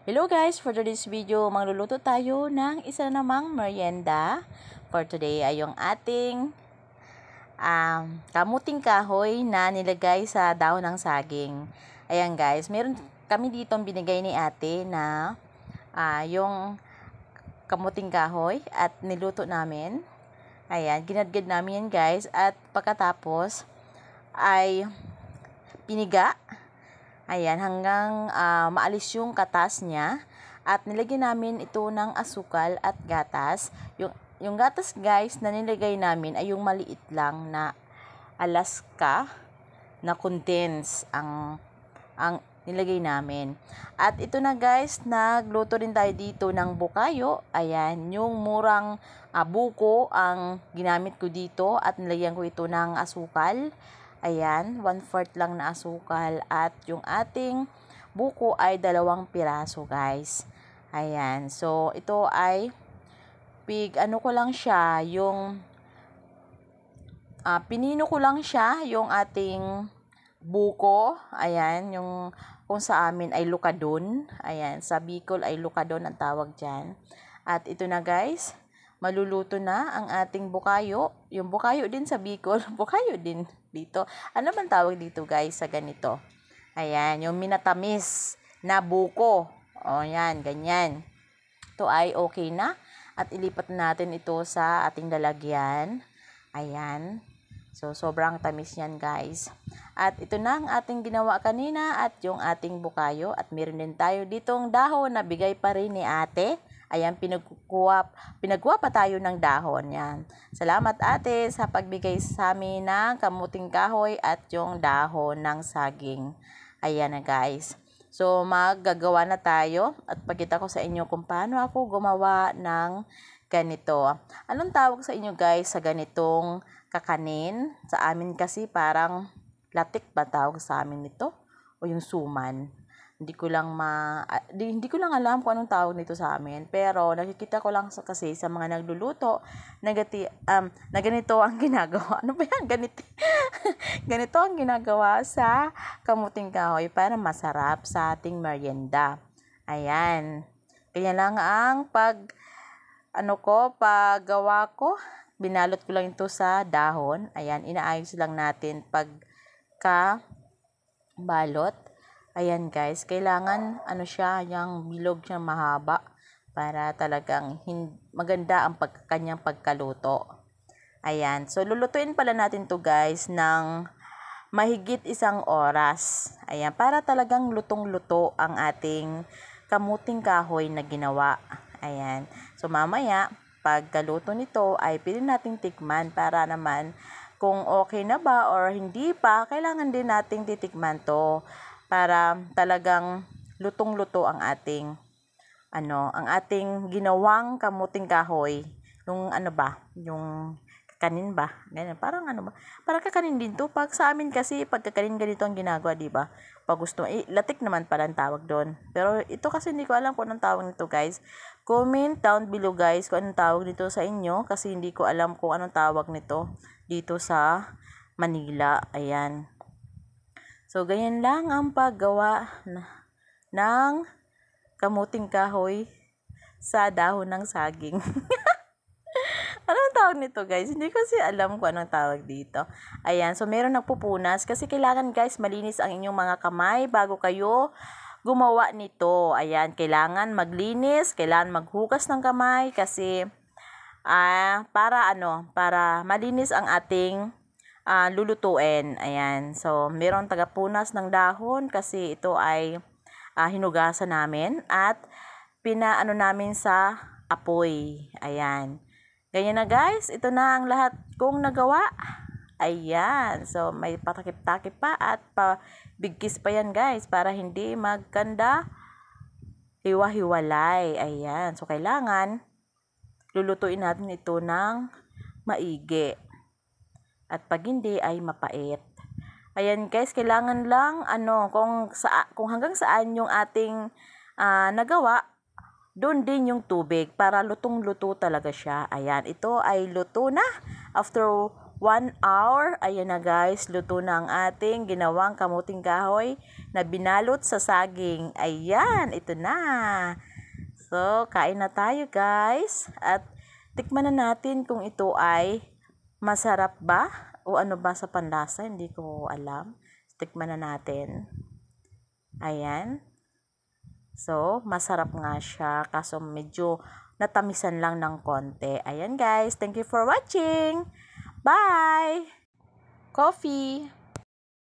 Hello guys, for today's video, magluluto tayo ng isa namang merienda. For today ay yung ating kamuting kahoy na nilagay sa dahon ng saging. Ayan guys, meron kami dito binigay ni ate na yung kamuting kahoy at niluto namin. Ayan, ginadgad namin yan guys at pagkatapos ay piniga. Ayan, hanggang maalis yung katas niya. At nilagyan namin ito ng asukal at gatas. Yung gatas guys na nilagay namin ay yung maliit lang na Alaska na condense ang nilagay namin. At ito na guys, nagluto rin tayo dito ng bukayo. Ayan, yung murang buko ang ginamit ko dito at nilagyan ko ito ng asukal. Ayan, 1/4 lang na asukal at yung ating buko ay 2 piraso guys. Ayan, so ito ay ano ko lang siya, yung pinino ko lang siya, yung ating buko. Ayan, yung kung sa amin ay lukadon. Ayan, sa Bicol ay lukadon ang tawag dyan. At ito na guys, maluluto na ang ating bukayo. Yung bukayo din sa Bicol, bukayo din dito. Ano man tawag dito guys sa ganito? Ayan, yung minatamis na buko. O yan, ganyan. Ito ay okay na. At ilipat natin ito sa ating lalagyan. Ayan. So, sobrang tamis yan guys. At ito na ang ating ginawa kanina at yung ating bukayo. At meron din tayo ditong dahon na bigay pa rin ni ate. Ayan, pinagkuha pa tayo ng dahon. Yan. Salamat ate sa pagbigay sa amin ng kamuting kahoy at yung dahon ng saging. Ayan na guys. So, maggagawa na tayo at pagkita ko sa inyo kung paano ako gumawa ng ganito. Anong tawag sa inyo guys sa ganitong kakanin? Sa amin kasi parang latik ba tawag sa amin nito? O yung suman? Hindi ko lang alam kung anong tawag nito sa amin, pero nakikita ko lang kasi sa mga nagluluto na ganito ang ginagawa. Ano ba yan? Ganito ang ginagawa sa kamuting kahoy para masarap sa ating merienda. Ayan. Kaya lang ang paggawa ko, binalot ko lang ito sa dahon. Ayan, inaayos lang natin balot. Ayan guys, kailangan siya, yung bilog siya mahaba para talagang maganda ang kanyang pagkaluto. Ayan, so lulutuin pala natin to guys ng mahigit 1 oras. Ayan, para talagang lutong-luto ang ating kamuting kahoy na ginawa. Ayan, so mamaya pagkaluto nito ay pili nating tikman para naman kung okay na ba or hindi pa, kailangan din nating titikman to para talagang lutong-luto ang ating ginawang kamuting kahoy. Yung yung kakanin ba? Ganyan, parang parang kakanin din to. Pag sa amin kasi pag kakanin ganito ang ginagawa, di ba? Pag gusto, latik naman pala ang tawag doon. Pero ito kasi hindi ko alam kung anong tawag nito, guys. Comment down below, guys, kung anong tawag nito sa inyo kasi hindi ko alam kung anong tawag nito dito sa Manila. Ayan. So, ganyan lang ang paggawa ng kamuting kahoy sa dahon ng saging. Anong tawag nito guys? Hindi ko kasi alam kung anong tawag dito. Ayan, so meron nagpupunas kasi kailangan guys malinis ang inyong mga kamay bago kayo gumawa nito. Ayan, kailangan maglinis, kailangan maghugas ng kamay kasi para malinis ang ating lulutuin. Ayan. So, meron tagapunas ng dahon kasi ito ay hinugasan namin at pinaano namin sa apoy. Ayan. Ganyan na guys. Ito na ang lahat kong nagawa. Ayan. So, may patakip-takip pa at bigkis pa yan guys para hindi magkanda hiwa-hiwalay. Ayan. So, kailangan lulutuin natin ito ng maigi. At pag hindi ay mapait. Ayan guys, kailangan lang kung hanggang saan yung ating nagawa, doon din yung tubig para lutong-luto talaga siya. Ayan, ito ay luto na after 1 hour. Ayan na guys, luto na ang ating ginawang kamuting kahoy na binalot sa saging. Ayan, ito na. So, kain na tayo guys. At tikman na natin kung ito ay masarap ba o ano ba sa panlasa. Hindi ko alam. Tikman na natin. Ayan. So, masarap nga siya. Kaso medyo natamisan lang ng konti. Ayan guys, thank you for watching. Bye! Coffee!